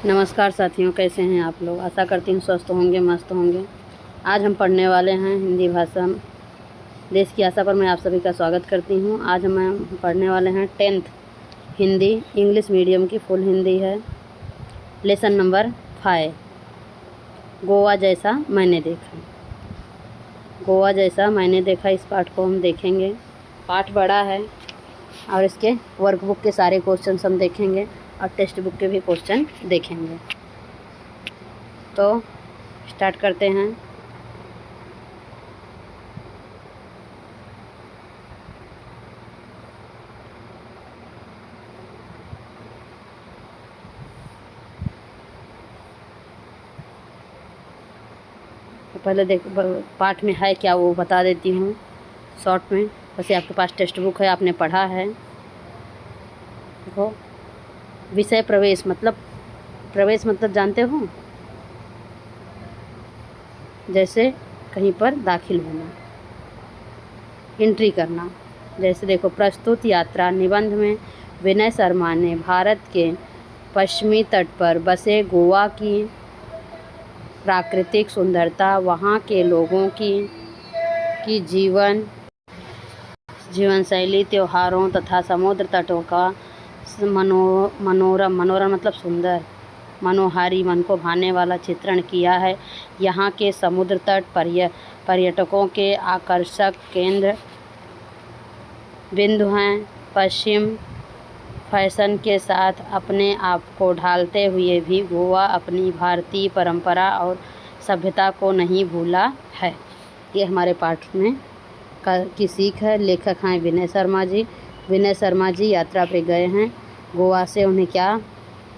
नमस्कार साथियों, कैसे हैं आप लोग। आशा करती हूँ स्वस्थ होंगे, मस्त होंगे। आज हम पढ़ने वाले हैं हिंदी भाषा। देश की आशा पर मैं आप सभी का स्वागत करती हूँ। आज हम पढ़ने वाले हैं 10th हिंदी इंग्लिश मीडियम की फुल हिंदी है। लेसन नंबर 5, गोवा जैसा मैंने देखा। गोवा जैसा मैंने देखा, इस पाठ को हम देखेंगे। पाठ बड़ा है और इसके वर्कबुक के सारे क्वेश्चन हम देखेंगे और टेक्स्ट बुक के भी क्वेश्चन देखेंगे। तो स्टार्ट करते हैं। तो पहले देख पाठ में है क्या वो बता देती हूँ शॉर्ट में। वैसे आपके पास टेक्स्ट बुक है, आपने पढ़ा है। देखो, विषय प्रवेश मतलब जानते हो, जैसे कहीं पर दाखिल होना, एंट्री करना। जैसे देखो, प्रस्तुत यात्रा निबंध में विनय शर्मा ने भारत के पश्चिमी तट पर बसे गोवा की प्राकृतिक सुंदरता, वहाँ के लोगों की जीवन शैली, त्योहारों तथा समुद्र तटों का मनोरम मतलब सुंदर, मनोहारी, मन को भाने वाला चित्रण किया है। यहाँ के समुद्र तट पर्यटकों के आकर्षक केंद्र बिंदु हैं। पश्चिम फैशन के साथ अपने आप को ढालते हुए भी गोवा अपनी भारतीय परंपरा और सभ्यता को नहीं भूला है। ये हमारे पाठ में की सीख है। लेखक हैं विनय शर्मा जी। विनय शर्मा जी यात्रा पे गए हैं गोवा से। उन्हें क्या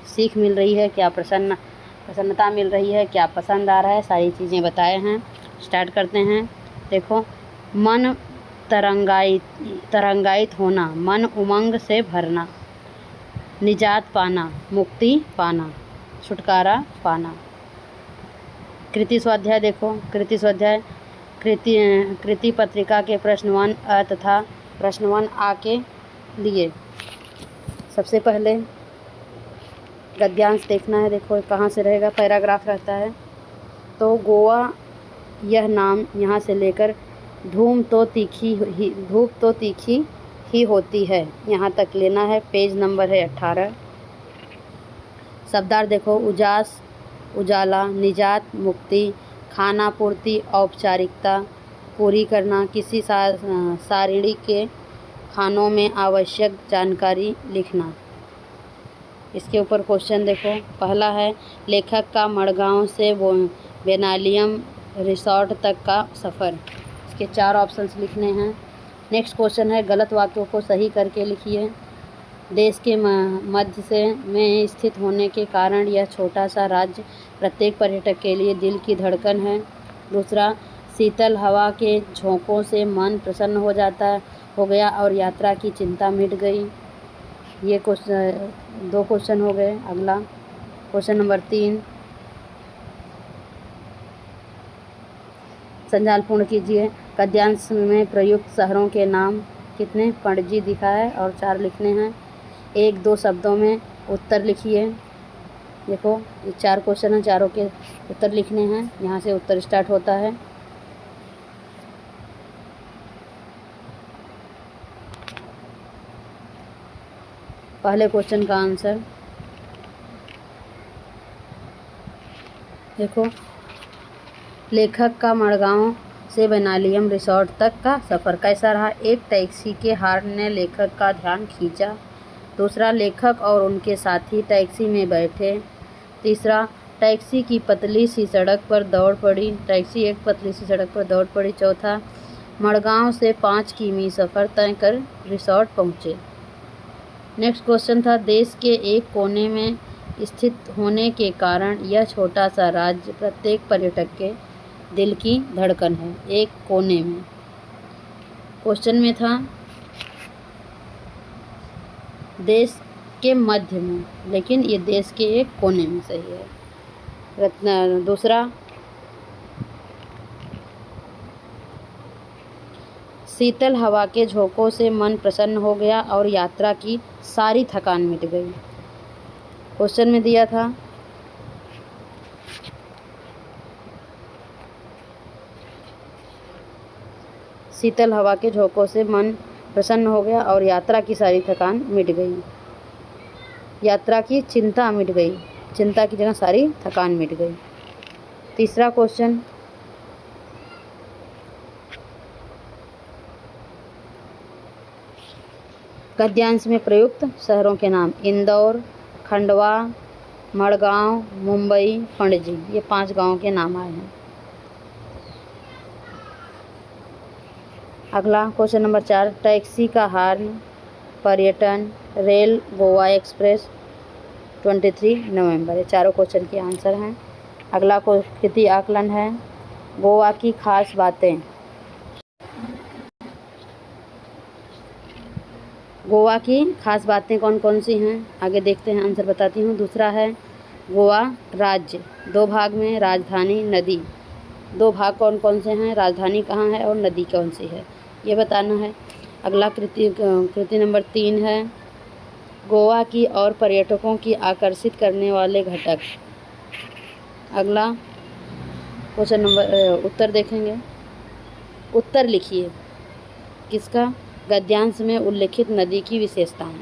सीख मिल रही है, क्या प्रसन्नता मिल रही है, क्या पसंद आ रहा है, सारी चीज़ें बताए हैं। स्टार्ट करते हैं। देखो, मन तरंगायित होना, मन उमंग से भरना, निजात पाना, मुक्ति पाना, छुटकारा पाना। कृति स्वाध्याय देखो, कृति स्वाध्याय कृति पत्रिका के प्रश्न 1 अ तथा प्रश्न 1 आ के लिए सबसे पहले गद्यांश देखना है। देखो कहाँ से रहेगा, पैराग्राफ रहता है। तो गोवा यह नाम यहाँ से लेकर धूप तो तीखी ही होती है, यहाँ तक लेना है। पेज नंबर है 18। शब्दार्थ देखो, उजास, उजाला, निजात, मुक्ति, खाना पूर्ति, औपचारिकता पूरी करना, किसी सारिणी के खानों में आवश्यक जानकारी लिखना। इसके ऊपर क्वेश्चन देखो, पहला है लेखक का मड़गांव से बेनालियम रिसोर्ट तक का सफ़र। इसके 4 ऑप्शंस लिखने हैं। नेक्स्ट क्वेश्चन है गलत वाक्यों को सही करके लिखिए। देश के मध्य में स्थित होने के कारण यह छोटा सा राज्य प्रत्येक पर्यटक के लिए दिल की धड़कन है। दूसरा, शीतल हवा के झोंकों से मन प्रसन्न हो गया और यात्रा की चिंता मिट गई। ये 2 क्वेश्चन हो गए। अगला क्वेश्चन नंबर 3, संजाल पूर्ण कीजिए। गद्यांश में प्रयुक्त शहरों के नाम कितने पणजी दिखा है और 4 लिखने हैं। 1-2 शब्दों में उत्तर लिखिए। देखो, ये 4 क्वेश्चन हैं, चारों के उत्तर लिखने हैं। यहाँ से उत्तर स्टार्ट होता है। पहले क्वेश्चन का आंसर देखो, लेखक का मड़गांव से बेनालियम रिसोर्ट तक का सफ़र कैसा रहा। एक टैक्सी के हॉर्न ने लेखक का ध्यान खींचा। दूसरा, लेखक और उनके साथी टैक्सी में बैठे। तीसरा, टैक्सी एक पतली सी सड़क पर दौड़ पड़ी। चौथा, मड़गांव से 5 किमी सफ़र तय कर रिसोर्ट पहुँचे। नेक्स्ट क्वेश्चन था, देश के एक कोने में स्थित होने के कारण यह छोटा सा राज्य प्रत्येक पर्यटक के दिल की धड़कन है। एक कोने में, क्वेश्चन में था देश के मध्य में, लेकिन ये देश के एक कोने में सही है। दूसरा, शीतल हवा के झोंकों से मन प्रसन्न हो गया और यात्रा की सारी थकान मिट गई। क्वेश्चन में दिया था शीतल हवा के झोंकों से मन प्रसन्न हो गया और यात्रा की सारी थकान मिट गई। यात्रा की चिंता मिट गई, चिंता की जगह सारी थकान मिट गई। तीसरा क्वेश्चन, गद्यांश में प्रयुक्त शहरों के नाम। इंदौर, खंडवा, मड़गांव, मुंबई, पणजी, ये 5 गांवों के नाम आए हैं। अगला क्वेश्चन नंबर 4, टैक्सी का हॉर्न, पर्यटन, रेल, गोवा एक्सप्रेस, 23 नवंबर। ये चारों क्वेश्चन के आंसर हैं। अगला कृति आकलन है, गोवा की खास बातें। गोवा की खास बातें कौन कौन सी हैं, आगे देखते हैं, आंसर बताती हूँ। दूसरा है, गोवा राज्य 2 भाग में, राजधानी, नदी। 2 भाग कौन कौन से हैं, राजधानी कहाँ है और नदी कौन सी है, ये बताना है। अगला कृति नंबर 3 है, गोवा की और पर्यटकों की आकर्षित करने वाले घटक। अगला क्वेश्चन नंबर उत्तर देखेंगे। उत्तर लिखिए किसका, गद्यांश में उल्लिखित नदी की विशेषताएं।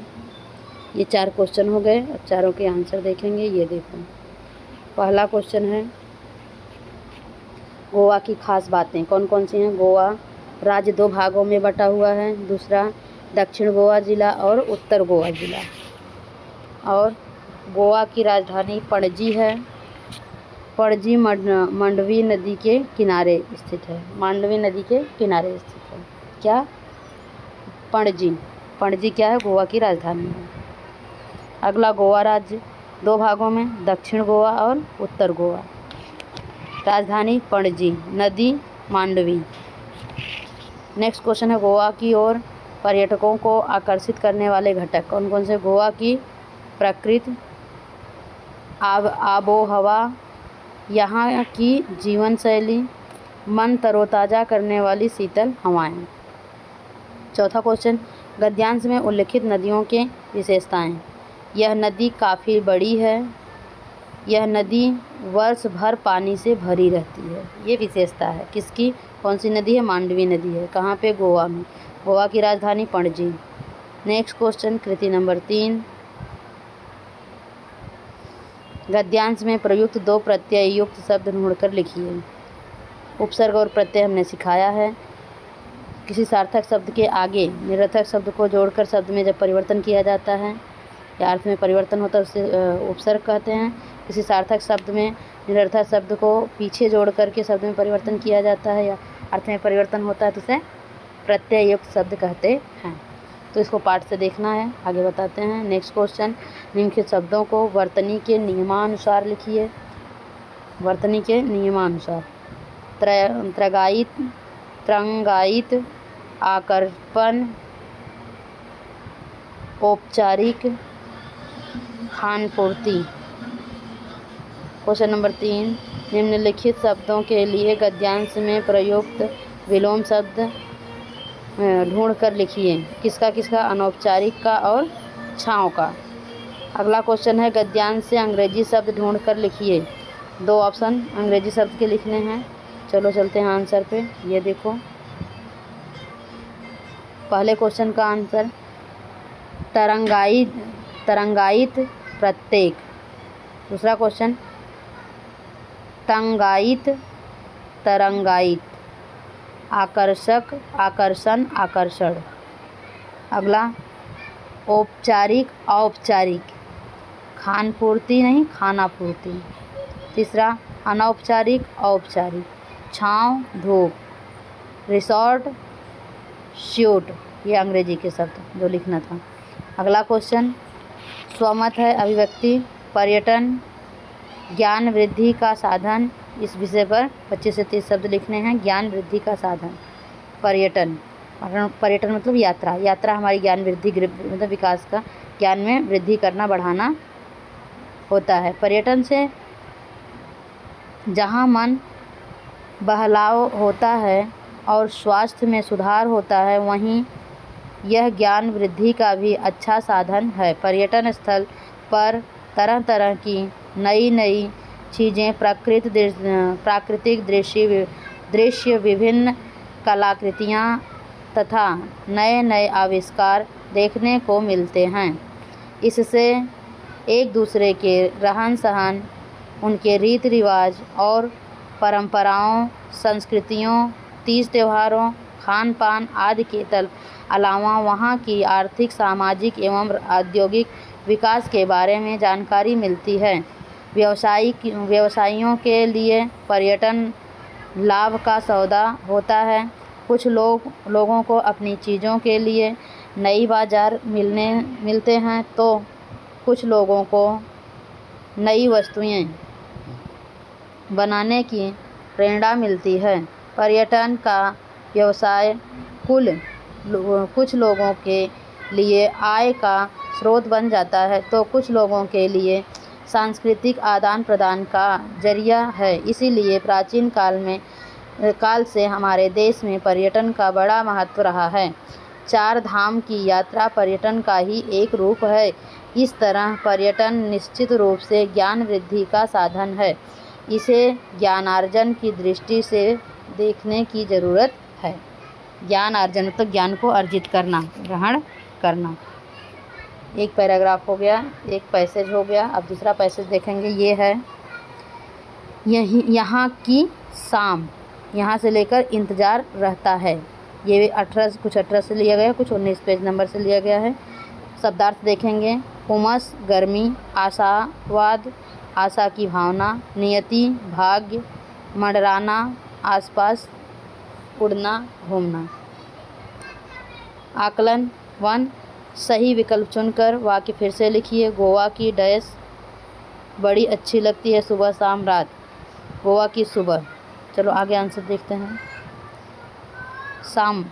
ये 4 क्वेश्चन हो गए और चारों के आंसर देखेंगे। ये देखो, पहला क्वेश्चन है, गोवा की खास बातें कौन कौन सी हैं। गोवा राज्य 2 भागों में बटा हुआ है। दूसरा, दक्षिण गोवा जिला और उत्तर गोवा जिला। और गोवा की राजधानी पणजी है। पणजी मांडवी नदी के किनारे स्थित है। मांडवी नदी के किनारे स्थित है। क्या, पणजी क्या है, गोवा की राजधानी है। अगला, गोवा राज्य 2 भागों में, दक्षिण गोवा और उत्तर गोवा। राजधानी पणजी, नदी मांडवी। नेक्स्ट क्वेश्चन है, गोवा की ओर पर्यटकों को आकर्षित करने वाले घटक कौन कौन से। गोवा की प्रकृति, आबो हवा, यहाँ की जीवन शैली, मन तरोताज़ा करने वाली शीतल हवाएं। चौथा क्वेश्चन, गद्यांश में उल्लिखित नदियों के विशेषताएं। यह नदी काफ़ी बड़ी है। यह नदी वर्ष भर पानी से भरी रहती है। ये विशेषता है किसकी, कौन सी नदी है, मांडवी नदी है। कहाँ पे, गोवा में। गोवा की राजधानी पणजी। नेक्स्ट क्वेश्चन, कृति नंबर 3, गद्यांश में प्रयुक्त 2 प्रत्यय युक्त शब्द ढूंढकर लिखिए। उपसर्ग और प्रत्यय हमने सिखाया है। किसी सार्थक शब्द के आगे निरर्थक शब्द को जोड़कर शब्द में जब परिवर्तन किया जाता है या अर्थ में परिवर्तन होता है उसे उपसर्ग कहते हैं। किसी सार्थक शब्द में निरर्थक शब्द को पीछे जोड़ करके शब्द में परिवर्तन किया जाता है या अर्थ में परिवर्तन होता है तो उसे प्रत्यय युक्त शब्द कहते हैं। तो इसको पाठ से देखना है, आगे बताते हैं। नेक्स्ट क्वेश्चन, निम्नलिखित शब्दों को वर्तनी के नियमानुसार लिखिए। वर्तनी के नियमानुसार, तरंगायित, आकर्षण, औपचारिक, खानपूर्ति। क्वेश्चन नंबर 3, निम्नलिखित शब्दों के लिए गद्यांश में प्रयुक्त विलोम शब्द ढूंढ कर लिखिए। किसका किसका, अनौपचारिक का और छाँव का। अगला क्वेश्चन है, गद्यांश से अंग्रेजी शब्द ढूंढ कर लिखिए। 2 ऑप्शन अंग्रेजी शब्द के लिखने हैं। चलो चलते हैं आंसर पे। ये देखो, पहले क्वेश्चन का आंसर, तरंगायित प्रत्येक। दूसरा क्वेश्चन, तंगायित, तरंगायित, आकर्षक, आकर्षण, आकर्षण। अगला, औपचारिक, औपचारिक, खानपूर्ति नहीं खानापूर्ति। तीसरा, अनौपचारिक, औपचारिक, छाँव, धूप, रिसोर्ट, श्यूट। ये अंग्रेजी के शब्द जो लिखना था। अगला क्वेश्चन, स्वमत है अभिव्यक्ति, पर्यटन, ज्ञान वृद्धि का साधन। इस विषय पर 25 से 30 शब्द लिखने हैं। ज्ञान वृद्धि का साधन, पर्यटन। पर्यटन मतलब यात्रा। यात्रा हमारी ज्ञान वृद्धि मतलब विकास का, ज्ञान में वृद्धि करना, बढ़ाना होता है। पर्यटन से जहाँ मन बहलाव होता है और स्वास्थ्य में सुधार होता है, वहीं यह ज्ञान वृद्धि का भी अच्छा साधन है। पर्यटन स्थल पर तरह तरह की नई नई चीज़ें, प्राकृतिक दृश्य, विभिन्न कलाकृतियाँ तथा नए नए आविष्कार देखने को मिलते हैं। इससे एक दूसरे के रहन सहन, उनके रीति रिवाज और परंपराओं, संस्कृतियों, तीज त्योहारों, खान पान आदि के अलावा वहाँ की आर्थिक, सामाजिक एवं औद्योगिक विकास के बारे में जानकारी मिलती है। व्यवसायियों के लिए पर्यटन लाभ का सौदा होता है। कुछ लोगों को अपनी चीज़ों के लिए नई बाज़ार मिलते हैं, तो कुछ लोगों को नई वस्तुएं बनाने की प्रेरणा मिलती है। पर्यटन का व्यवसाय कुछ लोगों के लिए आय का स्रोत बन जाता है, तो कुछ लोगों के लिए सांस्कृतिक आदान प्रदान का जरिया है। इसीलिए प्राचीन काल से हमारे देश में पर्यटन का बड़ा महत्व रहा है। 4 धाम की यात्रा पर्यटन का ही एक रूप है। इस तरह पर्यटन निश्चित रूप से ज्ञान वृद्धि का साधन है। इसे ज्ञानार्जन की दृष्टि से देखने की ज़रूरत है। ज्ञान अर्जन मतलब ज्ञान को अर्जित करना, ग्रहण करना। एक पैराग्राफ हो गया, एक पैसेज हो गया। अब दूसरा पैसेज देखेंगे। ये है यहाँ की शाम, यहाँ से लेकर इंतज़ार रहता है। ये 18 से लिया गया, कुछ 19 पेज नंबर से लिया गया है। शब्दार्थ देखेंगे। उमस, गर्मी, आशावाद, आशा की भावना, नियति, भाग्य, मंडराना, आसपास, उड़ना, घूमना। आकलन 1, सही विकल्प चुनकर वाक्य फिर से लिखिए। गोवा की डैश बड़ी अच्छी लगती है, सुबह शाम रात। गोवा की सुबह। चलो आगे आंसर देखते हैं। शाम,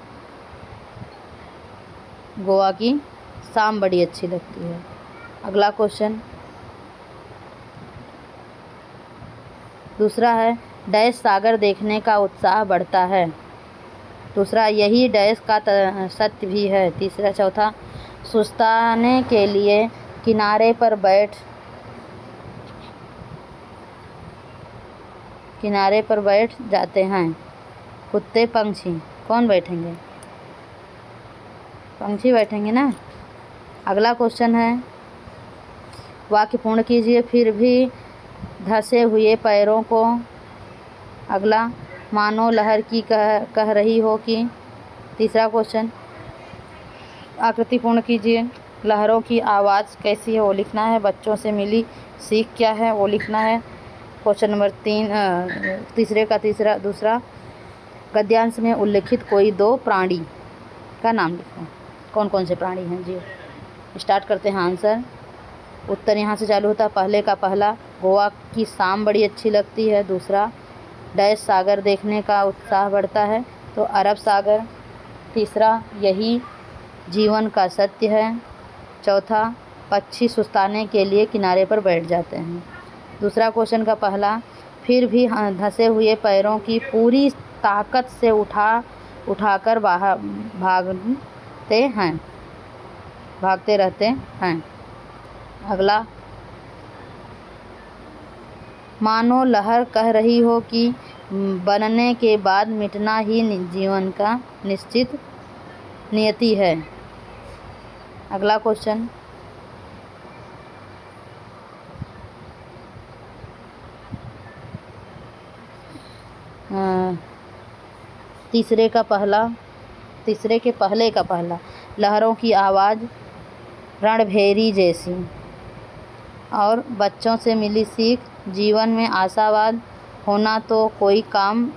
गोवा की शाम बड़ी अच्छी लगती है। अगला क्वेश्चन दूसरा है, डैश सागर देखने का उत्साह बढ़ता है। दूसरा, यही डैश का सत्य भी है। तीसरा, चौथा, सुस्ताने के लिए किनारे पर बैठ जाते हैं। कुत्ते, पंछी, कौन बैठेंगे? पंछी बैठेंगे ना। अगला क्वेश्चन है, वाक्य पूर्ण कीजिए। फिर भी धंसे हुए पैरों को। अगला, मानो लहर की कह रही हो कि। तीसरा क्वेश्चन, आकृति पूर्ण कीजिए। लहरों की आवाज़ कैसी है वो लिखना है। बच्चों से मिली सीख क्या है वो लिखना है। क्वेश्चन नंबर 3 दूसरा, गद्यांश में उल्लिखित कोई 2 प्राणी का नाम लिखो। कौन कौन से प्राणी हैं जी? स्टार्ट करते हैं आंसर। उत्तर यहाँ से चालू होता है। पहले का पहला, गोवा की शाम बड़ी अच्छी लगती है। दूसरा, डैश सागर देखने का उत्साह बढ़ता है, तो अरब सागर। तीसरा, यही जीवन का सत्य है। चौथा, पक्षी सुस्ताने के लिए किनारे पर बैठ जाते हैं। दूसरा क्वेश्चन का पहला, फिर भी धंसे हुए पैरों की पूरी ताकत से उठाकर भागते रहते हैं। अगला, मानो लहर कह रही हो कि बनने के बाद मिटना ही जीवन का निश्चित नियति है। अगला क्वेश्चन, तीसरे के पहले का पहला, लहरों की आवाज़ रणभेरी जैसी। और बच्चों से मिली सीख, जीवन में आशावाद होना तो कोई काम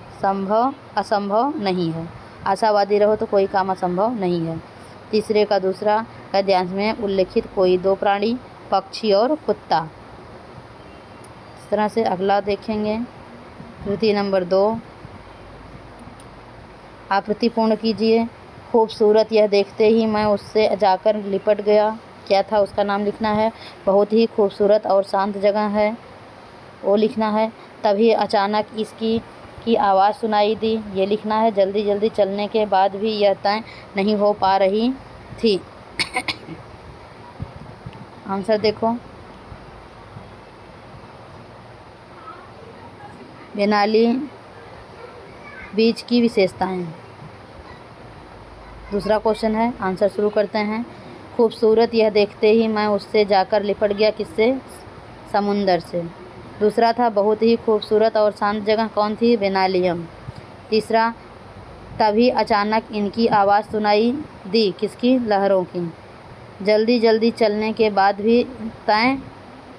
असंभव नहीं है। आशावादी रहो तो कोई काम असंभव नहीं है। तीसरे का दूसरा, गद्यांश में उल्लिखित कोई 2 प्राणी, पक्षी और कुत्ता। इस तरह से अगला देखेंगे। कृति नंबर 2, आकृति पूर्ण कीजिए। खूबसूरत, यह देखते ही मैं उससे जाकर लिपट गया। क्या था उसका नाम लिखना है। बहुत ही खूबसूरत और शांत जगह है वो लिखना है। तभी अचानक इसकी आवाज़ सुनाई दी, ये लिखना है। जल्दी जल्दी चलने के बाद भी यह तय नहीं हो पा रही थी। आंसर देखो। बेनाली बीच की विशेषताएं। दूसरा क्वेश्चन है, आंसर शुरू करते हैं। खूबसूरत यह देखते ही मैं उससे जाकर लिपट गया, किससे? समुंदर से। दूसरा था, बहुत ही खूबसूरत और शांत जगह कौन थी? बेनालियम। तीसरा, तभी अचानक इनकी आवाज़ सुनाई दी, किसकी? लहरों की। जल्दी जल्दी चलने के बाद भी तय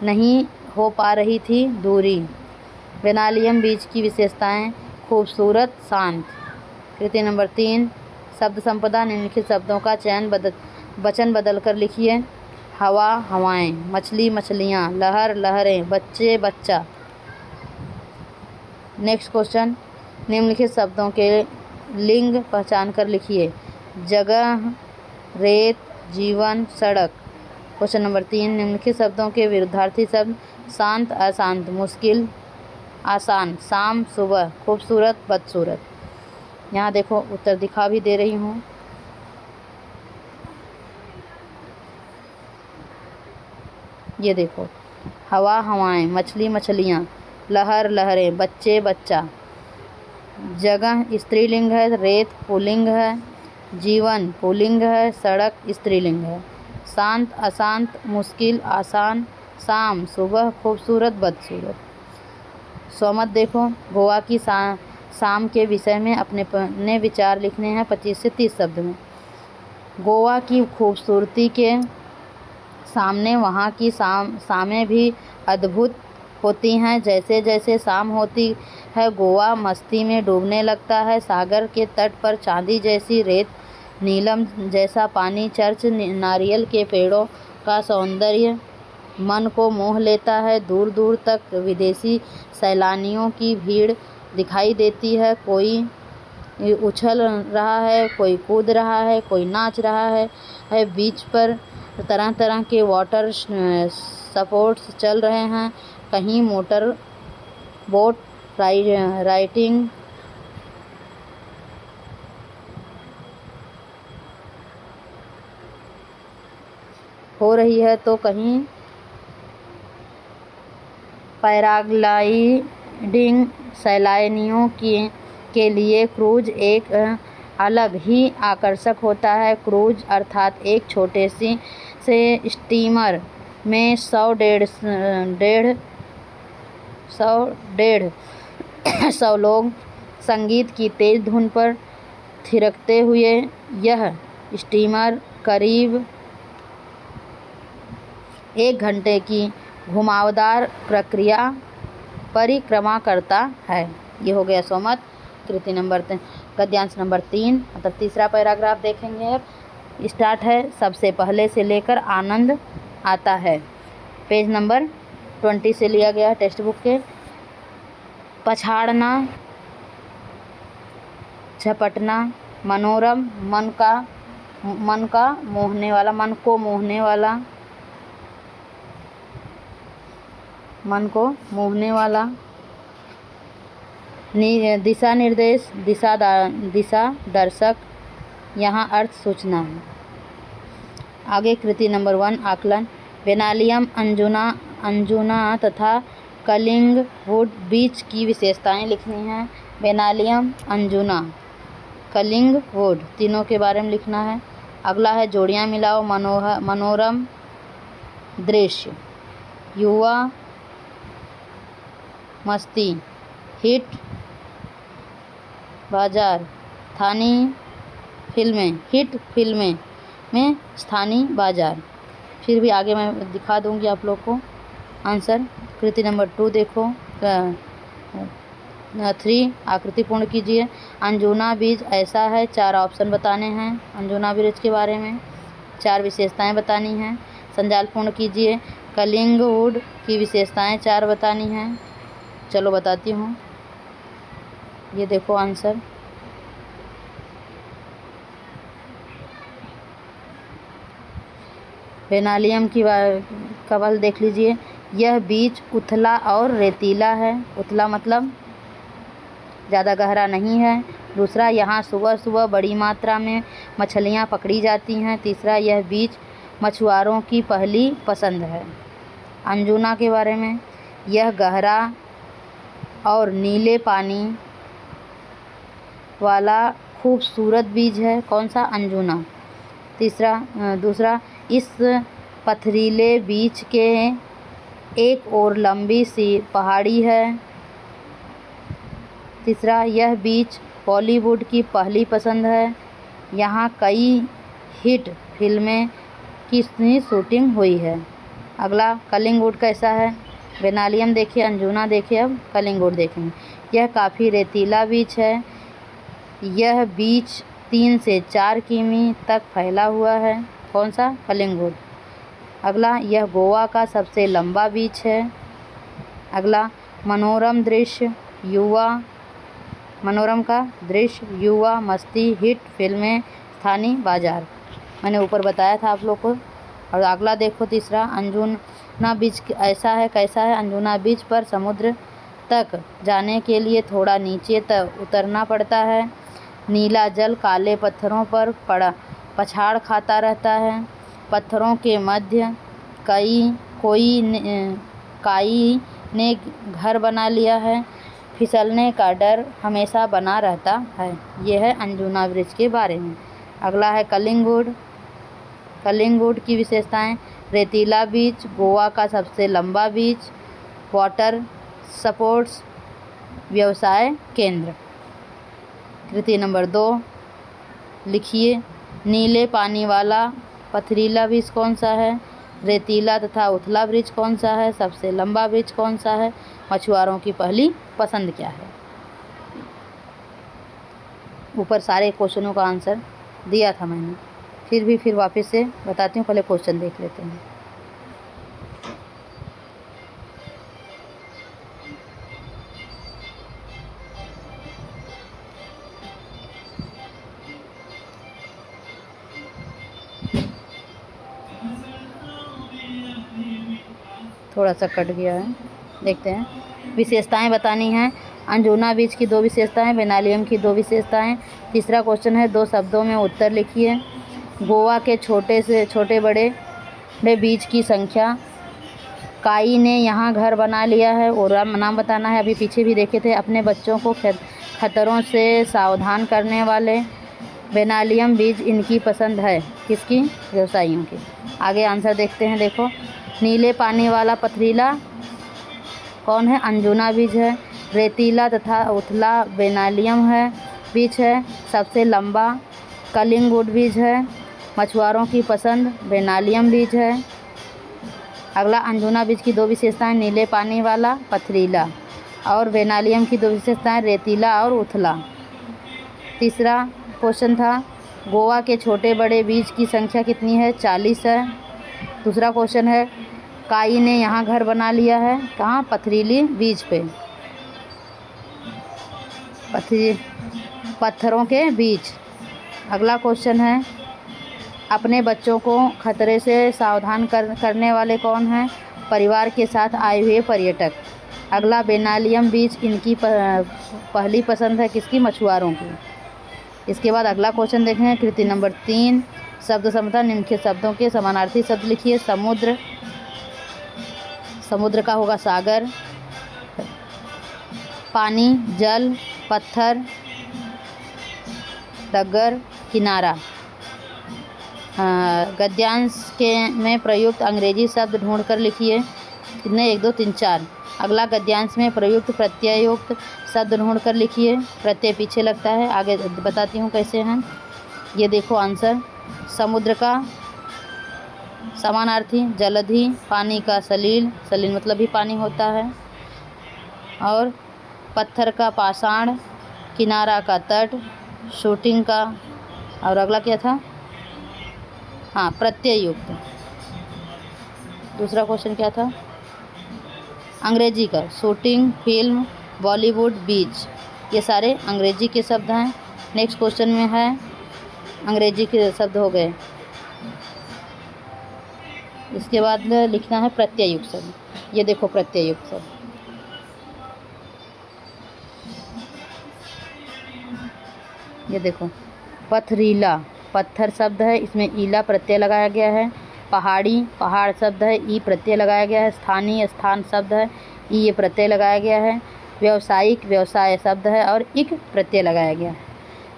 नहीं हो पा रही थी दूरी। बेनालियम बीच की विशेषताएं, खूबसूरत, शांत। कृति नंबर 3, शब्द संपदा। निम्नलिखित शब्दों का वचन बदल कर लिखिए। हवा, हवाएं। मछली, मछलियाँ। लहर, लहरें। बच्चे, बच्चा। नेक्स्ट क्वेश्चन, निम्नलिखित शब्दों के लिंग पहचान कर लिखिए। जगह, रेत, जीवन, सड़क। क्वेश्चन नंबर 3, निम्नलिखित शब्दों के विरुद्धार्थी शब्द। शांत, अशांत। मुश्किल, आसान। शाम, सुबह। खूबसूरत, बदसूरत। यहाँ देखो उत्तर दिखा भी दे रही हूँ। ये देखो, हवा, हवाएं। मछली, मछलियाँ। लहर, लहरें। बच्चे, बच्चा। जगह स्त्रीलिंग है, रेत पुल्लिंग है। जीवन पुल्लिंग है, सड़क स्त्रीलिंग है। शांत, अशांत। मुश्किल, आसान। शाम, सुबह। खूबसूरत, बदसूरत। सोमत देखो, गोवा की शाम के विषय में अपने विचार लिखने हैं 25 से 30 शब्द में। गोवा की खूबसूरती के सामने वहाँ की शामें भी अद्भुत होती हैं। जैसे जैसे शाम होती है, गोवा मस्ती में डूबने लगता है। सागर के तट पर चांदी जैसी रेत, नीलम जैसा पानी, चर्च, नारियल के पेड़ों का सौंदर्य मन को मोह लेता है। दूर दूर तक विदेशी सैलानियों की भीड़ दिखाई देती है। कोई उछल रहा है, कोई कूद रहा है, कोई नाच रहा है। बीच पर तरह तरह के वाटर स्पोर्ट्स चल रहे हैं। कहीं मोटर बोट राइडिंग, हो रही है, तो कहीं पैराग्लाइडिंग। सैलानियों के लिए क्रूज एक अलग ही आकर्षक होता है। क्रूज अर्थात एक छोटे से स्टीमर में 100-150 लोग संगीत की तेज धुन पर थिरकते हुए यह स्टीमर करीब 1 घंटे की घुमावदार परिक्रमा करता है। ये हो गया सोमत। कृति नंबर गद्यांश नंबर 3, मतलब तीसरा पैराग्राफ देखेंगे। अब स्टार्ट है, सबसे पहले से लेकर आनंद आता है। पेज नंबर 20 से लिया गया है टेक्स्ट बुक के। पछाड़ना, झपटना। मनोरम, मन को मोहने वाला। दिशा निर्देश, दिशा दर्शक। यहाँ अर्थ सूचना है। आगे कृति नंबर 1, आकलन। बेनालियम, अंजुना तथा कलिंगवुड बीच की विशेषताएं लिखनी हैं। बेनालियम, अंजुना, कलिंगवुड तीनों के बारे में लिखना है। अगला है जोड़ियां मिलाओ। मनोरम दृश्य, युवा मस्ती, हिट बाजार, स्थानीय फिल्में, हिट फिल्में में स्थानीय बाजार। फिर भी आगे मैं दिखा दूंगी आप लोग को आंसर। कृति नंबर 2 देखो, 3 आकृति पूर्ण कीजिए। अंजुना बीज ऐसा है, 4 ऑप्शन बताने हैं अंजुना बीज के बारे में, 4 विशेषताएं बतानी हैं। संजाल पूर्ण कीजिए। कलिंगवुड की विशेषताएं 4 बतानी हैं। चलो बताती हूँ। ये देखो आंसर। बेनालियम की कवल देख लीजिए। यह बीज उथला और रेतीला है। उथला मतलब ज़्यादा गहरा नहीं है। दूसरा, यहाँ सुबह सुबह बड़ी मात्रा में मछलियाँ पकड़ी जाती हैं। तीसरा, यह बीज मछुआरों की पहली पसंद है। अंजुना के बारे में, यह गहरा और नीले पानी वाला खूबसूरत बीज है, कौन सा? अंजुना। दूसरा, इस पथरीले बीज के एक और लंबी सी पहाड़ी है। तीसरा, यह बीच बॉलीवुड की पहली पसंद है। यहाँ कई हिट फिल्में की शूटिंग हुई है। अगला, कलिंगुड कैसा है? बेनालियम देखिए, अंजुना देखिए, अब कलिंगुड देखेंगे। यह काफ़ी रेतीला बीच है। यह बीच 3 से 4 किमी तक फैला हुआ है, कौन सा? कलिंगुड। अगला, यह गोवा का सबसे लंबा बीच है। अगला, मनोरम का दृश्य, युवा, मस्ती, हिट फिल्में, स्थानीय बाजार। मैंने ऊपर बताया था आप लोग को। और अगला देखो, तीसरा, अंजुना बीच ऐसा है, कैसा है? अंजुना बीच पर समुद्र तक जाने के लिए थोड़ा नीचे तक उतरना पड़ता है। नीला जल काले पत्थरों पर पछाड़ खाता रहता है। पत्थरों के मध्य काई ने घर बना लिया है। फिसलने का डर हमेशा बना रहता है। यह है अंजुना ब्रिज के बारे में। अगला है कलिंगुड की विशेषताएं। रेतीला बीच, गोवा का सबसे लंबा बीच, वाटर स्पोर्ट्स व्यवसाय केंद्र। कृति नंबर 2 लिखिए, नीले पानी वाला पथरीला ब्रिज कौन सा है? रेतीला तथा उथला ब्रिज कौन सा है? सबसे लंबा ब्रिज कौन सा है? मछुआरों की पहली पसंद क्या है? ऊपर सारे क्वेश्चनों का आंसर दिया था मैंने, फिर वापस से बताती हूँ। पहले क्वेश्चन देख लेते हैं। थोड़ा सा कट गया है, देखते हैं। विशेषताएं बतानी हैं। अंजुना बीच की 2 विशेषताएं, बेनालियम की 2 विशेषताएं। तीसरा क्वेश्चन है, 2 शब्दों में उत्तर लिखिए। गोवा के छोटे से छोटे बड़े बीच की संख्या। काई ने यहाँ घर बना लिया है, और नाम बताना है। अभी पीछे भी देखे थे। अपने बच्चों को खतरों से सावधान करने वाले। बेनालियम बीज इनकी पसंद है, किसकी? व्यवसायियों की। आगे आंसर देखते हैं। देखो, नीले पानी वाला पथरीला कौन है? अंजुना बीज है। रेतीला तथा उथला बेनालियम है बीज है। सबसे लंबा कलिंगुड बीज है। मछुआरों की पसंद बेनालियम बीज है। अगला, अंजुना बीज की 2 विशेषताएं, नीले पानी वाला पथरीला, और बेनालियम की 2 विशेषताएं, रेतीला और उथला। तीसरा क्वेश्चन था, गोवा के छोटे बड़े बीज की संख्या कितनी है? 40 है। दूसरा क्वेश्चन है, काई ने यहाँ घर बना लिया है, कहाँ? पथरीली बीज पे, पत्थरों के बीच। अगला क्वेश्चन है, अपने बच्चों को खतरे से सावधान करने वाले कौन हैं? परिवार के साथ आए हुए पर्यटक। अगला, बेनालियम बीज इनकी पहली पसंद है, किसकी? मछुआरों की। इसके बाद अगला क्वेश्चन देखें। कृति नंबर 3 शब्द समता। निम्नलिखित शब्दों के समानार्थी शब्द लिखिए। समुद्र का होगा सागर। पानी, जल, पत्थर, डगर, किनारा। गद्यांश में प्रयुक्त अंग्रेजी शब्द ढूंढकर लिखिए। कितने? 1 2 3 4। अगला, गद्यांश में प्रयुक्त प्रत्यययुक्त शब्द ढूंढकर लिखिए। प्रत्यय पीछे लगता है, आगे बताती हूँ कैसे हैं। ये देखो आंसर। समुद्र का समानार्थी जलधि, पानी का सलील, सलील मतलब भी पानी होता है, और पत्थर का पाषाण, किनारा का तट, शूटिंग का, और अगला क्या था? हाँ, प्रत्यययुक्त। दूसरा क्वेश्चन क्या था? अंग्रेजी का, शूटिंग, फिल्म, बॉलीवुड, बीच, ये सारे अंग्रेजी के शब्द हैं। नेक्स्ट क्वेश्चन में है, अंग्रेजी के शब्द हो गए। इसके बाद लिखना है प्रत्यययुक्त शब्द। ये देखो प्रत्यययुक्त शब्द। ये देखो, पथरीला पत्थर शब्द है, इसमें ईला प्रत्यय लगाया गया है। पहाड़ी पहाड़ शब्द है, ई प्रत्यय लगाया गया है। स्थानीय स्थान शब्द है, ई ये प्रत्यय लगाया गया है। व्यावसायिक व्यवसाय शब्द है, और इक प्रत्यय लगाया गया है।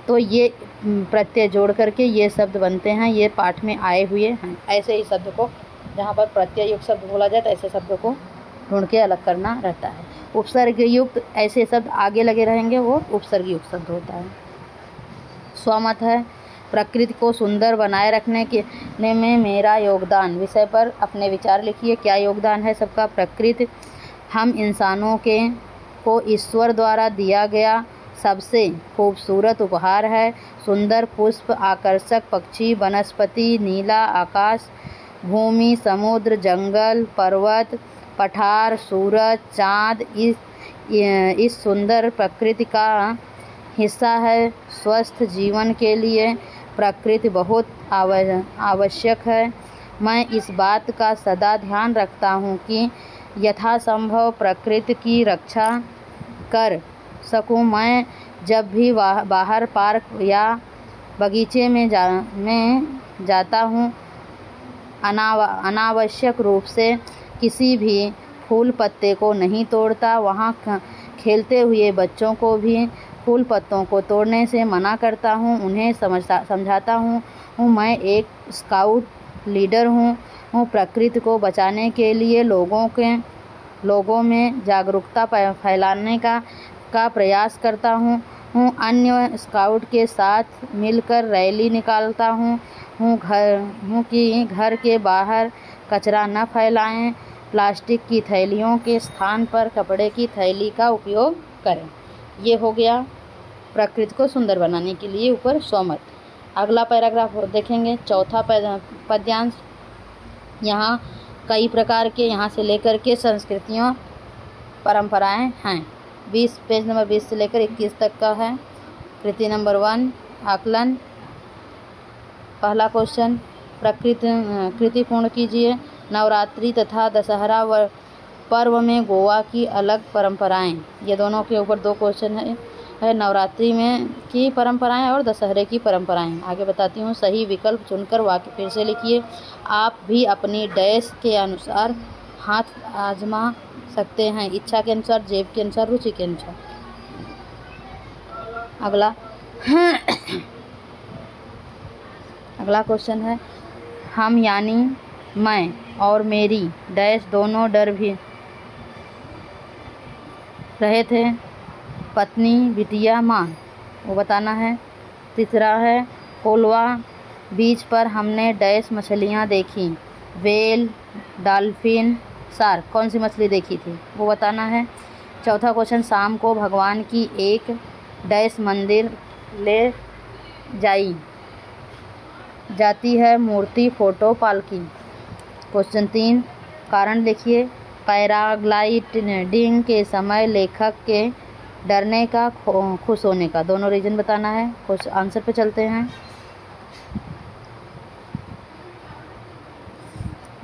तो ये प्रत्यय जोड़ करके ये शब्द बनते हैं, ये पाठ में आए हुए हैं। ऐसे ही शब्द को जहाँ पर प्रत्यय युक्त शब्द बोला जाए तो ऐसे शब्द को ढूंढ के अलग करना रहता है। उपसर्ग युक्त ऐसे शब्द आगे लगे रहेंगे, वो उपसर्ग युक्त शब्द होता है। स्वमत है, प्रकृति को सुंदर बनाए रखने के में मेरा योगदान विषय पर अपने विचार लिखिए। क्या योगदान है सबका? प्रकृति हम इंसानों को ईश्वर द्वारा दिया गया सबसे खूबसूरत उपहार है। सुंदर पुष्प, आकर्षक पक्षी, वनस्पति, नीला आकाश, भूमि, समुद्र, जंगल, पर्वत, पठार, सूरज, चाँद इस सुंदर प्रकृति का हिस्सा है। स्वस्थ जीवन के लिए प्रकृति बहुत आवश्यक है। मैं इस बात का सदा ध्यान रखता हूँ कि यथासंभव प्रकृति की रक्षा कर सकूँ। मैं जब भी बाहर पार्क या बगीचे में जाता हूँ, अनावश्यक रूप से किसी भी फूल पत्ते को नहीं तोड़ता। वहाँ खेलते हुए बच्चों को भी फूल पत्तों को तोड़ने से मना करता हूँ, उन्हें समझाता हूँ। मैं एक स्काउट लीडर हूँ। प्रकृति को बचाने के लिए लोगों में जागरूकता फैलाने का प्रयास करता हूँ। अन्य स्काउट के साथ मिलकर रैली निकालता हूँ कि घर के बाहर कचरा न फैलाएं, प्लास्टिक की थैलियों के स्थान पर कपड़े की थैली का उपयोग करें। ये हो गया प्रकृति को सुंदर बनाने के लिए ऊपर स्वमत। अगला पैराग्राफ देखेंगे, चौथा पद्यांश। यहाँ कई प्रकार के यहाँ से लेकर के संस्कृतियों परंपराएं हैं। पेज नंबर 20 से लेकर 21 तक का है। कृति नंबर 1 आकलन। पहला क्वेश्चन, कृति पूर्ण कीजिए। नवरात्रि तथा दशहरा पर्व में गोवा की अलग परंपराएं। ये दोनों के ऊपर 2 क्वेश्चन है नवरात्रि में की परंपराएं और दशहरे की परंपराएं। आगे बताती हूँ। सही विकल्प चुनकर वाक्य फिर से लिखिए। आप भी अपनी डैश के अनुसार हाथ आजमा सकते हैं, इच्छा के अनुसार, जेब के अनुसार, रुचि के अनुसार। अगला क्वेश्चन है, हम यानी मैं और मेरी डैश दोनों डर भी रहे थे, पत्नी, बिटिया, माँ, वो बताना है। तीसरा है, कोलवा बीच पर हमने डैश मछलियाँ देखी, वेल, डॉल्फिन, शार्क। कौन सी मछली देखी थी वो बताना है। चौथा क्वेश्चन, शाम को भगवान की एक डैश मंदिर ले जाती है, मूर्ति, फोटो, पालकी। क्वेश्चन 3, कारण लिखिए। पैराग्लाइडिंग के समय लेखक के डरने का, खुश होने का, दोनों रीजन बताना है। कुछ आंसर पे चलते हैं।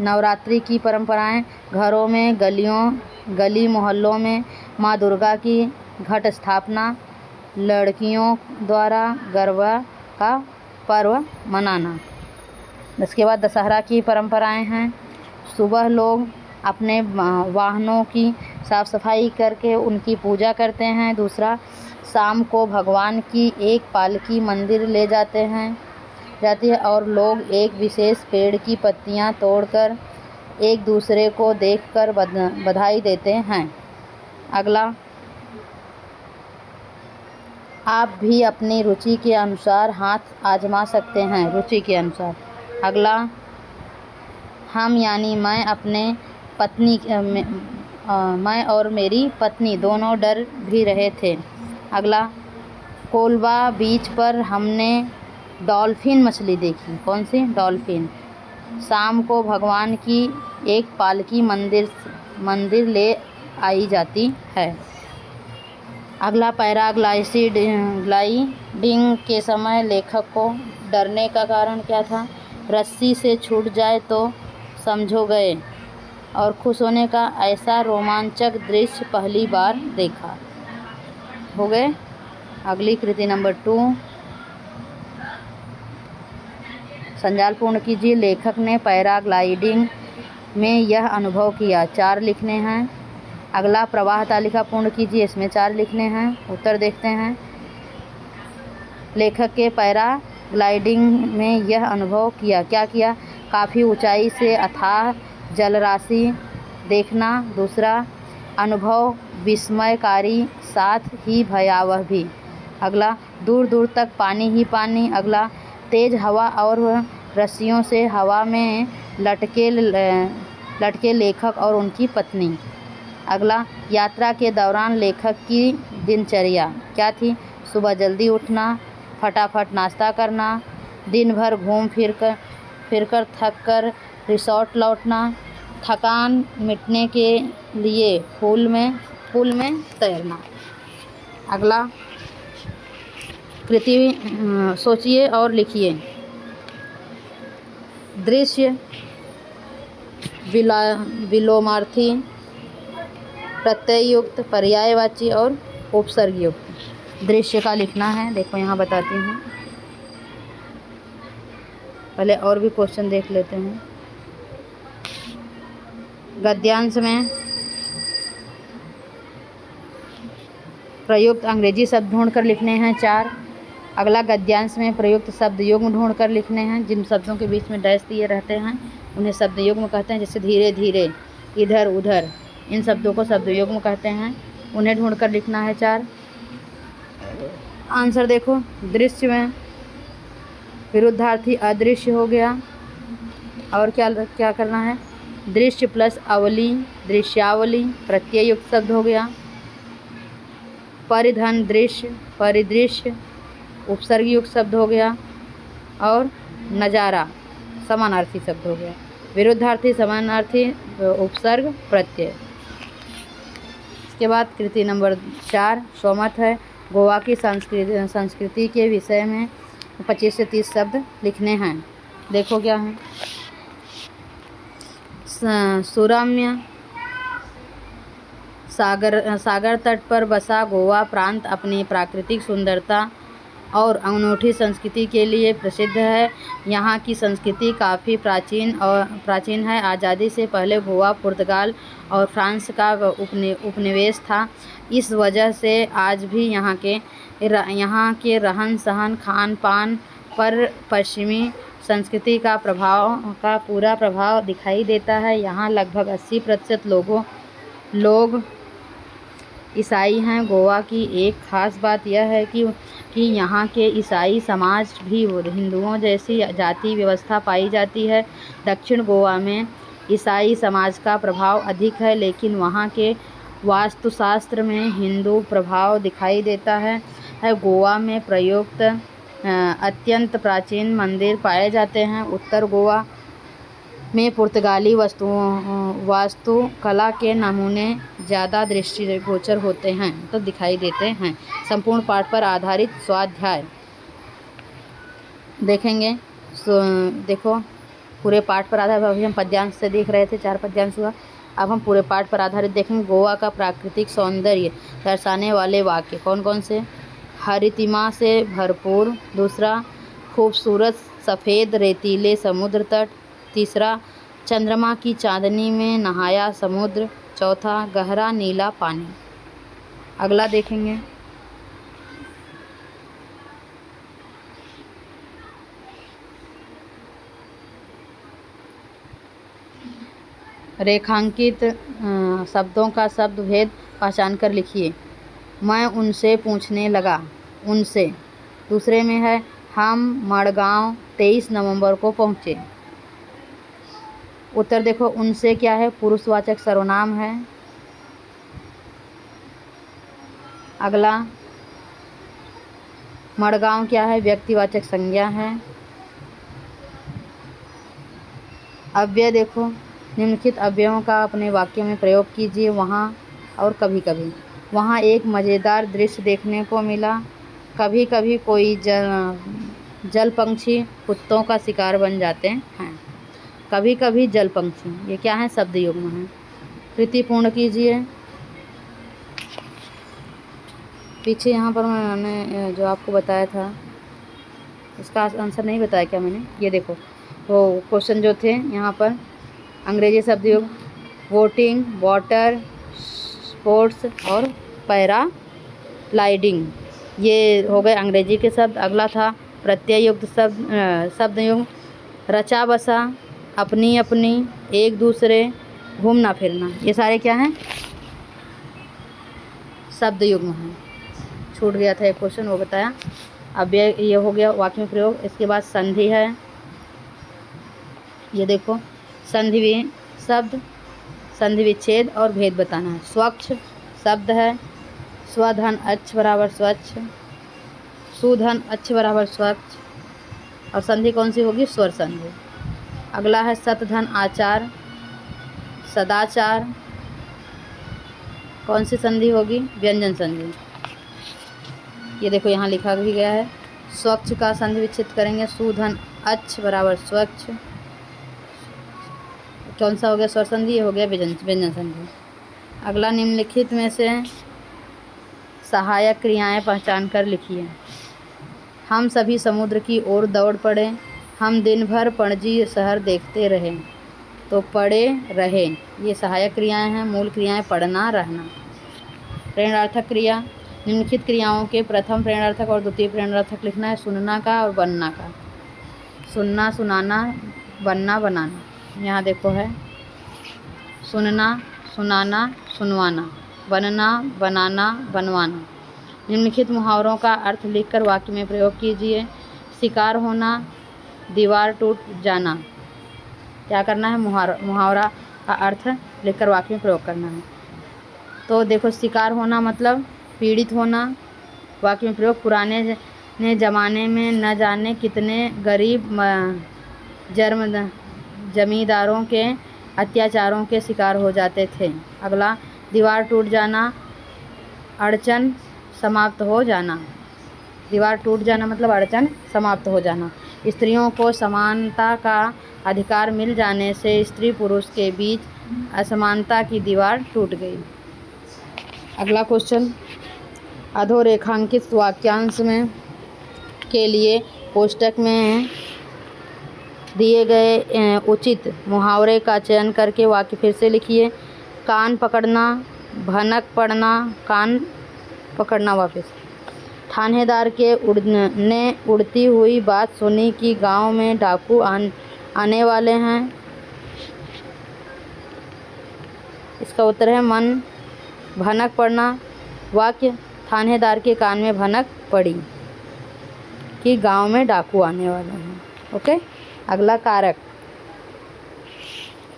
नवरात्रि की परंपराएं। घरों में, गली मोहल्लों में माँ दुर्गा की घट स्थापना, लड़कियों द्वारा गरबा का पर्व मनाना। इसके बाद दशहरा की परंपराएं हैं। सुबह लोग अपने वाहनों की साफ सफाई करके उनकी पूजा करते हैं। दूसरा, शाम को भगवान की एक पालकी मंदिर ले जाती है और लोग एक विशेष पेड़ की पत्तियां तोड़कर एक दूसरे को देखकर बधाई देते हैं। अगला, आप भी अपनी रुचि के अनुसार हाथ आजमा सकते हैं, रुचि के अनुसार। अगला, हम यानी मैं अपने पत्नी मैं और मेरी पत्नी दोनों डर भी रहे थे। अगला, कोलवा बीच पर हमने डॉल्फिन मछली देखी। कौन सी? डॉल्फिन। शाम को भगवान की एक पालकी मंदिर ले आई जाती है। अगला, पैराग्लाइडिंग के समय लेखक को डरने का कारण क्या था? रस्सी से छूट जाए तो समझो गए, और खुश होने का, ऐसा रोमांचक दृश्य पहली बार देखा। हो गए। अगली कृति नंबर 2, संजाल पूर्ण कीजिए। लेखक ने पैराग्लाइडिंग में यह अनुभव किया। 4 लिखने हैं। अगला, प्रवाह तालिका पूर्ण कीजिए। इसमें 4 लिखने हैं। उत्तर देखते हैं। लेखक के पैराग्लाइडिंग में यह अनुभव किया। क्या किया? काफ़ी ऊंचाई से अथाह जलराशि देखना। दूसरा, अनुभव विस्मयकारी साथ ही भयावह भी। अगला, दूर दूर तक पानी ही पानी। अगला, तेज हवा और रस्सियों से हवा में लटके लेखक और उनकी पत्नी। अगला, यात्रा के दौरान लेखक की दिनचर्या क्या थी? सुबह जल्दी उठना, फटाफट नाश्ता करना, दिन भर घूम फिर कर थक कर रिसोर्ट लौटना, थकान मिटने के लिए पूल में तैरना। अगला, कृति सोचिए और लिखिए। दृश्य विलोमार्थी, प्रत्यययुक्त, पर्यायवाची और उपसर्गयुक्त। दृश्य का लिखना है। देखो यहाँ बताती हूँ। पहले और भी क्वेश्चन देख लेते हैं। गद्यांश में प्रयुक्त अंग्रेजी शब्द ढूंढकर लिखने हैं 4। अगला, गद्यांश में प्रयुक्त शब्द युग्म ढूंढकर लिखने हैं। जिन शब्दों के बीच में डैश दिए रहते हैं उन्हें शब्द युग्म कहते हैं। जैसे धीरे धीरे, इधर उधर, इन शब्दों को शब्द युग्म कहते हैं। उन्हें ढूंढकर लिखना है 4। आंसर देखो। दृश्य में विरुद्धार्थी अदृश्य हो गया। और क्या करना है? दृश्य प्लस अवली, दृश्यावली, प्रत्यययुक्त शब्द हो गया। परिधन, दृश्य, परिदृश्य, उपसर्गयुक्त शब्द हो गया। और नज़ारा समानार्थी शब्द हो गया। विरुद्धार्थी, समानार्थी, उपसर्ग, प्रत्यय। इसके बाद कृति नंबर 4 स्वमत है। गोवा की संस्कृति के विषय में 25 से 30 शब्द लिखने हैं। देखो क्या है। सुरम्य सागर तट पर बसा गोवा प्रांत अपनी प्राकृतिक सुंदरता और अनूठी संस्कृति के लिए प्रसिद्ध है। यहाँ की संस्कृति काफ़ी प्राचीन है। आज़ादी से पहले गोवा पुर्तगाल और फ्रांस का उपनिवेश था। इस वजह से आज भी यहाँ के रहन सहन, खान पान पर पश्चिमी संस्कृति का पूरा प्रभाव दिखाई देता है। यहाँ लगभग 80% लोग ईसाई हैं। गोवा की एक ख़ास बात यह है कि यहाँ के ईसाई समाज भी हिंदुओं जैसी जाति व्यवस्था पाई जाती है। दक्षिण गोवा में ईसाई समाज का प्रभाव अधिक है, लेकिन वहाँ के वास्तुशास्त्र में हिंदू प्रभाव दिखाई देता है। गोवा में प्रयुक्त अत्यंत प्राचीन मंदिर पाए जाते हैं। उत्तर गोवा में पुर्तगाली वास्तुकला के नमूने ज़्यादा दृष्टिगोचर होते हैं तो दिखाई देते हैं। संपूर्ण पाठ पर आधारित स्वाध्याय देखेंगे। देखो, पूरे पाठ पर आधारित, अभी हम पद्यांश से देख रहे थे, 4 पद्यांश हुआ। अब हम पूरे पाठ पर आधारित देखेंगे। गोवा का प्राकृतिक सौंदर्य दर्शाने वाले वाक्य कौन कौन से? हरितिमा से भरपूर। दूसरा, खूबसूरत सफ़ेद रेतीले समुद्र तट। तीसरा, चंद्रमा की चांदनी में नहाया समुद्र। चौथा, गहरा नीला पानी। अगला देखेंगे। रेखांकित शब्दों का शब्द भेद पहचान कर लिखिए। मैं उनसे पूछने लगा। उनसे। दूसरे में है, हम मड़गांव 23 नवंबर को पहुँचे। उत्तर देखो, उनसे क्या है? पुरुषवाचक सर्वनाम है। अगला, मड़गांव क्या है? व्यक्तिवाचक संज्ञा है। अव्यय देखो, निम्नलिखित अव्ययों का अपने वाक्य में प्रयोग कीजिए। वहाँ और कभी कभी। वहाँ एक मज़ेदार दृश्य देखने को मिला। कभी कभी कोई जल पंछी कुत्तों का शिकार बन जाते हैं। कभी कभी जल पंछी, ये क्या है? शब्द युग्म है। कृति पूर्ण कीजिए। पीछे यहाँ पर मैंने जो आपको बताया था इसका आंसर नहीं बताया क्या मैंने? ये देखो, तो क्वेश्चन जो थे यहाँ पर अंग्रेजी शब्द युग्म वोटिंग, वाटर, स्पोर्ट्स और पैराग्लाइडिंग, ये हो गए अंग्रेजी के शब्द। अगला था प्रत्यय युक्त शब्द युग, रचा बसा, अपनी अपनी, एक दूसरे, घूमना फिरना, ये सारे क्या हैं? शब्द युग्म हैं। छूट गया था एक क्वेश्चन, वो बताया। अब ये हो गया वाक्य में प्रयोग। इसके बाद संधि है। ये देखो, संधि शब्द, संधि विच्छेद और भेद बताना है। स्वच्छ शब्द है, स्वधन अच्छ बराबर स्वच्छ, सुधन अच्छ बराबर स्वच्छ, और संधि कौन सी होगी? स्वर संधि। अगला है सतधन आचार, सदाचार, कौन सी संधि होगी? व्यंजन संधि। ये देखो यहाँ लिखा भी गया है। स्वच्छ का संधि विच्छेद करेंगे, सुधन अच्छ बराबर स्वच्छ, कौन सा हो गया? स्वर संधि। ये हो गया व्यंजन संधि। अगला निम्नलिखित में से सहायक क्रियाएं पहचान कर लिखिए। हम सभी समुद्र की ओर दौड़ पड़े, हम दिन भर पणजी शहर देखते रहे। तो पड़े रहे ये सहायक क्रियाएं हैं। मूल क्रियाएं पढ़ना, रहना। प्रेरणार्थक क्रिया, निम्नलिखित क्रियाओं के प्रथम प्रेरणार्थक और द्वितीय प्रेरणार्थक लिखना है। सुनना का और बनना का। सुनना, सुनाना, बनना, बनाना। यहाँ देखो है सुनना, सुनाना, सुनवाना, बनना, बनाना, बनवाना। निम्नलिखित मुहावरों का अर्थ लिखकर वाक्य में प्रयोग कीजिए। शिकार होना, दीवार टूट जाना। क्या करना है? मुहावरा का अर्थ लिखकर वाक्य में प्रयोग करना है। तो देखो, शिकार होना मतलब पीड़ित होना। वाक्य में प्रयोग, पुराने ज़माने में न जाने कितने गरीब जमींदारों के अत्याचारों के शिकार हो जाते थे। अगला, दीवार टूट जाना, अड़चन समाप्त हो जाना। दीवार टूट जाना मतलब अड़चन समाप्त हो जाना। स्त्रियों को समानता का अधिकार मिल जाने से स्त्री पुरुष के बीच असमानता की दीवार टूट गई। अगला क्वेश्चन, अधोरेखांकित वाक्यांश में के लिए कोष्टक में दिए गए उचित मुहावरे का चयन करके वाक्य फिर से लिखिए। कान पकड़ना, भनक पड़ना, कान पकड़ना वापस। थानेदार के उड़ती हुई बात सुनी कि गांव में डाकू आने वाले हैं। इसका उत्तर है मन। भनक पड़ना वाक्य, थानेदार के कान में भनक पड़ी कि गांव में डाकू आने वाले हैं। ओके। अगला, कारक।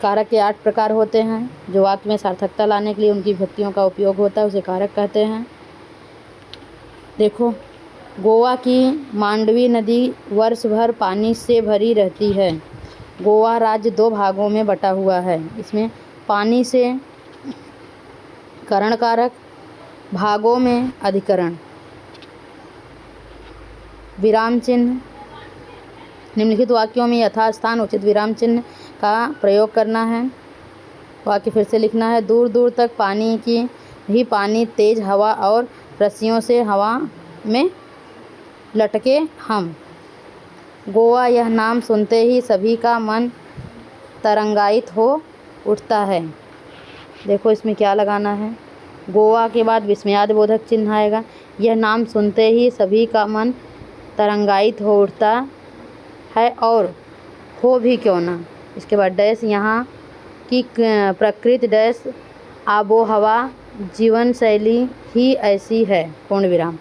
कारक के 8 प्रकार होते हैं जो वाक्य में सार्थकता लाने के लिए उनकी विभक्तियों का उपयोग होता है, उसे कारक कहते हैं। देखो, गोवा की मांडवी नदी वर्ष भर पानी से भरी रहती है। गोवा राज्य 2 भागों में बटा हुआ है। इसमें पानी से करण कारक, भागों में अधिकरण। विराम चिन्ह, निम्नलिखित वाक्यों में यथास्थान उचित विराम चिन्ह का प्रयोग करना है। वाक्य फिर से लिखना है। दूर दूर तक पानी की ही पानी, तेज हवा और रस्सियों से हवा में लटके हम। गोवा यह नाम सुनते ही सभी का मन तरंगायित हो उठता है। देखो, इसमें क्या लगाना है? गोवा के बाद विस्मयादिबोधक चिन्ह आएगा। यह नाम सुनते ही सभी का मन तरंगायित हो उठता है, और हो भी क्यों ना। इसके बाद डैश, यहाँ की प्रकृति डैश, आबो हवा, जीवन शैली ही ऐसी है, पूर्ण विराम।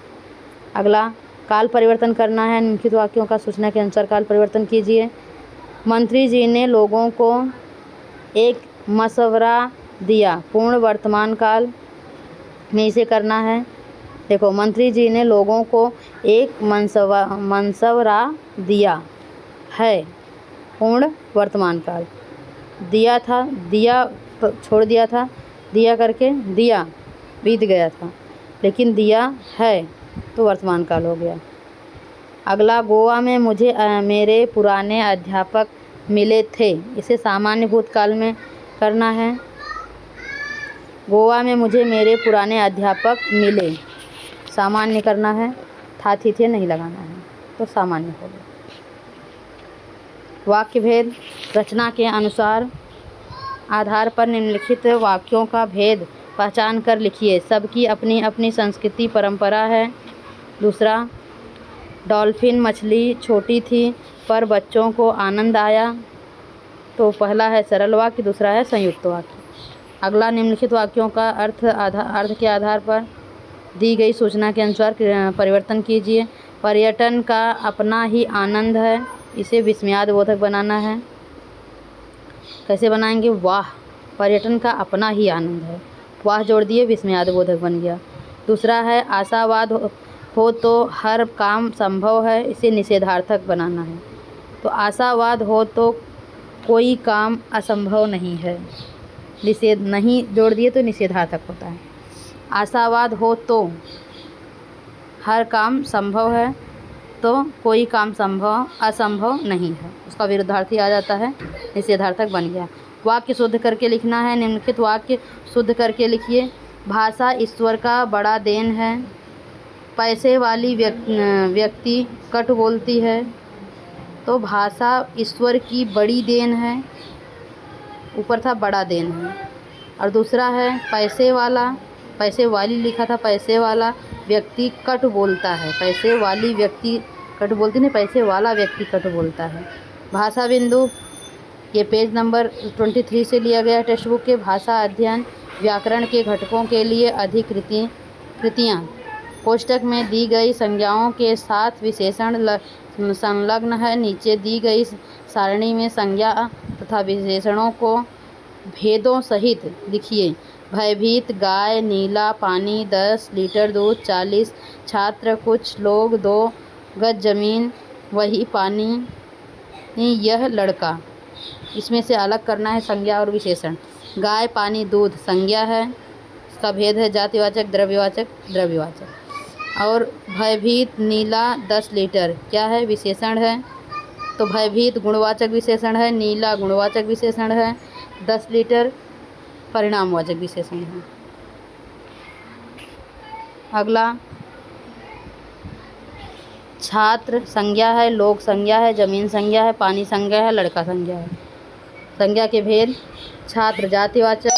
अगला, काल परिवर्तन करना है। निम्नलिखित वाक्यों का सूचना के अनुसार काल परिवर्तन कीजिए। मंत्री जी ने लोगों को एक मशवरा दिया, पूर्ण वर्तमान काल में इसे करना है। देखो, मंत्री जी ने लोगों को एक मशवरा दिया है, पूर्ण वर्तमान काल। दिया था, दिया छोड़ दिया था, दिया करके दिया बीत गया था, लेकिन दिया है तो वर्तमान काल हो गया। अगला, गोवा में मुझे मेरे पुराने अध्यापक मिले थे, इसे सामान्य भूतकाल में करना है। गोवा में मुझे मेरे पुराने अध्यापक मिले, सामान्य करना है, था थी थे नहीं लगाना है, तो सामान्य हो गया। वाक्य भेद, रचना के अनुसार आधार पर निम्नलिखित वाक्यों का भेद पहचान कर लिखिए। सबकी अपनी अपनी संस्कृति परंपरा है। दूसरा, डॉल्फिन मछली छोटी थी पर बच्चों को आनंद आया। तो पहला है सरल वाक्य, दूसरा है संयुक्त वाक्य। अगला, निम्नलिखित वाक्यों का अर्थ के आधार पर दी गई सूचना के अनुसार परिवर्तन कीजिए। पर्यटन का अपना ही आनंद है, इसे विस्मयादिबोधक बनाना है। कैसे बनाएंगे? वाह, पर्यटन का अपना ही आनंद है, वाह जोड़ दिए, विस्मयादिबोधक बन गया। दूसरा है आशावाद हो तो हर काम संभव है, इसे निषेधार्थक बनाना है। तो आशावाद हो तो कोई काम असंभव नहीं है, निषेध नहीं जोड़ दिए तो निषेधार्थक होता है। आशावाद हो तो हर काम संभव है, तो कोई काम असंभव नहीं है, उसका विरुद्धार्थी आ जाता है, निषेधार्थक बन गया। वाक्य शुद्ध करके लिखना है। निम्नलिखित वाक्य शुद्ध करके लिखिए। भाषा ईश्वर का बड़ा देन है। पैसे वाली व्यक्ति कट बोलती है, तो भाषा ईश्वर की बड़ी देन है, ऊपर था बड़ा देन है। और दूसरा है पैसे वाली लिखा था, पैसे वाला व्यक्ति कट बोलता है, पैसे वाली व्यक्ति कट बोलती नहीं, पैसे वाला व्यक्ति कट बोलता है। भाषा बिंदु, ये पेज नंबर 23 से लिया गया टेक्स्ट बुक के। भाषा अध्ययन व्याकरण के घटकों के लिए अधिक कृतियाँ कोष्टक में दी गई संज्ञाओं के साथ विशेषण संलग्न है। नीचे दी गई सारणी में संज्ञा तथा विशेषणों को भेदों सहित लिखिए। भयभीत गाय, नीला पानी, 10 लीटर दूध, 40 छात्र, कुछ लोग, 2 गज जमीन, वही पानी, यह लड़का। इसमें से अलग करना है संज्ञा और विशेषण। गाय, पानी, दूध संज्ञा है, इसका भेद है जातिवाचक, द्रव्यवाचक। और भयभीत, नीला, 10 लीटर क्या है? विशेषण है। तो भयभीत गुणवाचक विशेषण है, नीला गुणवाचक विशेषण है, 10 लीटर परिणामवाचक विशेषण है। अगला, छात्र संज्ञा है, लोग संज्ञा है, जमीन संज्ञा है, पानी संज्ञा है, लड़का संज्ञा है। संज्ञा के भेद: छात्र जातिवाचक,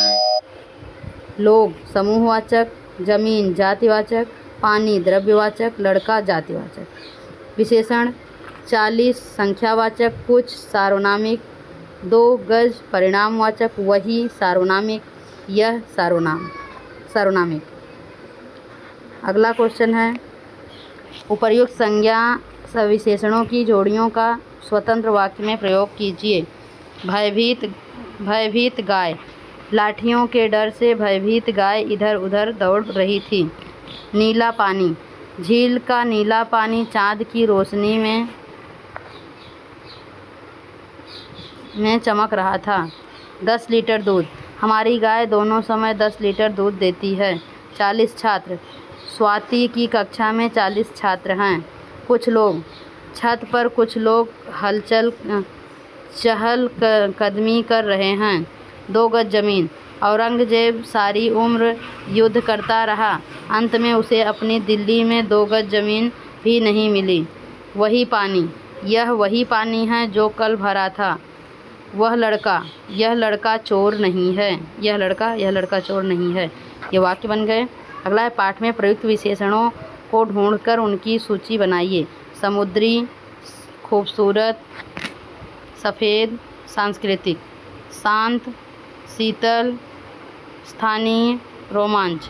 लोग समूहवाचक, जमीन जातिवाचक, पानी द्रव्यवाचक, लड़का जातिवाचक। विशेषण: 40 संख्यावाचक, कुछ सार्वनामिक, 2 गज परिणामवाचक, वही सार्वनामिक, यह सार्वनामिक। अगला क्वेश्चन है, उपर्युक्त संज्ञा सविशेषणों की जोड़ियों का स्वतंत्र वाक्य में प्रयोग कीजिए। भयभीत गाय, लाठियों के डर से भयभीत गाय इधर उधर दौड़ रही थी। नीला पानी, झील का नीला पानी चाँद की रोशनी में चमक रहा था। 10 लीटर दूध, हमारी गाय दोनों समय 10 लीटर दूध देती है। 40 छात्र, स्वाति की कक्षा में 40 छात्र हैं। कुछ लोग, छत पर कुछ लोग चहल कदमी कर रहे हैं। 2 गज जमीन, औरंगजेब सारी उम्र युद्ध करता रहा, अंत में उसे अपनी दिल्ली में 2 गज जमीन भी नहीं मिली। वही पानी, यह वही पानी है जो कल भरा था। वह लड़का, यह लड़का चोर नहीं है, यह लड़का चोर नहीं है। ये वाक्य बन गए। अगला है, पाठ में प्रयुक्त विशेषणों को ढूंढकर उनकी सूची बनाइए। समुद्री, खूबसूरत, सफ़ेद, सांस्कृतिक, शांत, शीतल, स्थानीय, रोमांच,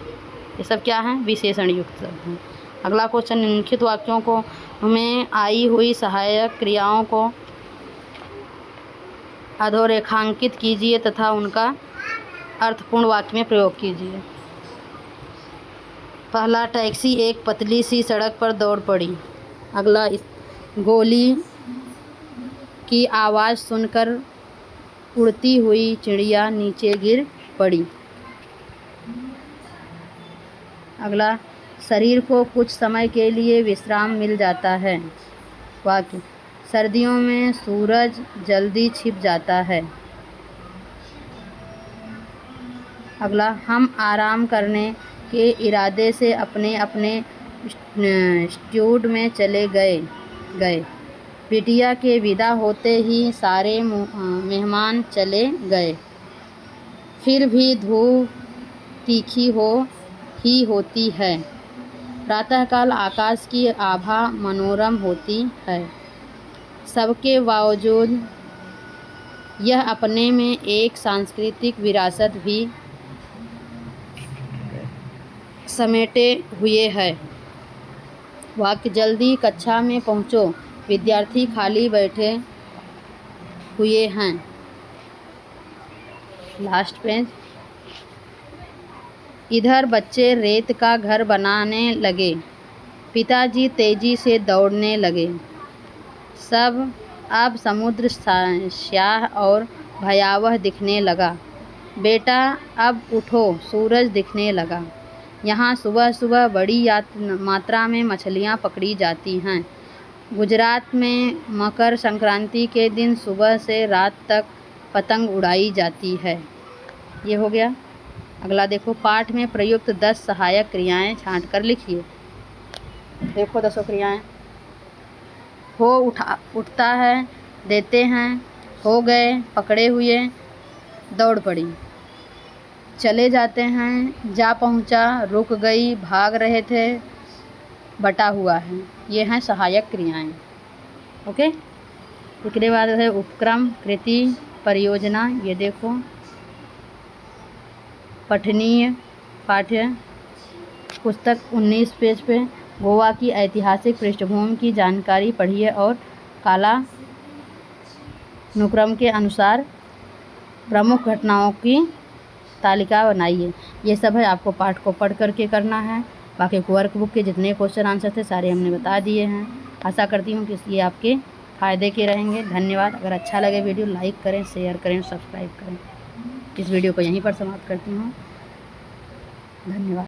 ये सब क्या हैं? विशेषण युक्त शब्द हैं। अगला क्वेश्चन, निम्नलिखित वाक्यों को में आई हुई सहायक क्रियाओं को अधोरेखांकित कीजिए तथा उनका अर्थपूर्ण वाक्य में प्रयोग कीजिए। पहला, टैक्सी एक पतली सी सड़क पर दौड़ पड़ी। अगला, गोली की आवाज़ सुनकर उड़ती हुई चिड़िया नीचे गिर पड़ी। अगला, शरीर को कुछ समय के लिए विश्राम मिल जाता है। वाक्य, सर्दियों में सूरज जल्दी छिप जाता है। अगला, हम आराम करने के इरादे से अपने स्टूडियो में चले गए। बिटिया के विदा होते ही सारे मेहमान चले गए। फिर भी धूप तीखी ही होती है। प्रातःकाल आकाश की आभा मनोरम होती है। सबके बावजूद यह अपने में एक सांस्कृतिक विरासत भी समेटे हुए है। वाक्य जल्दी कक्षा में पहुँचो, विद्यार्थी खाली बैठे हुए हैं। Last page. इधर बच्चे रेत का घर बनाने लगे। पिताजी तेजी से दौड़ने लगे। सब अब समुद्र स्याह और भयावह दिखने लगा। बेटा अब उठो, सूरज दिखने लगा। यहाँ सुबह सुबह बड़ी मात्रा में मछलियाँ पकड़ी जाती हैं। गुजरात में मकर संक्रांति के दिन सुबह से रात तक पतंग उड़ाई जाती है। ये हो गया। अगला देखो, पाठ में प्रयुक्त 10 सहायक क्रियाएं छांट कर लिखिए। देखो 10 क्रियाएं। हो, उठता है, देते हैं, हो गए, पकड़े हुए, दौड़ पड़ी। चले जाते हैं, जा पहुंचा, रुक गई, भाग रहे थे, बटा हुआ है। ये हैं सहायक क्रियाएं। ओके। इसके बाद है उपक्रम, कृति, परियोजना। ये देखो, पठनीय पाठ्य पुस्तक 19 पेज पे गोवा की ऐतिहासिक पृष्ठभूमि की जानकारी पढ़िए और कालानुक्रम के अनुसार प्रमुख घटनाओं की तालिका बनाइए। ये सब है, आपको पाठ को पढ़ करके करना है। बाकी वर्कबुक के जितने क्वेश्चन आंसर थे सारे हमने बता दिए हैं। आशा करती हूँ कि ये आपके फ़ायदे के रहेंगे। धन्यवाद। अगर अच्छा लगे वीडियो लाइक करें, शेयर करें, सब्सक्राइब करें। इस वीडियो को यहीं पर समाप्त करती हूँ। धन्यवाद।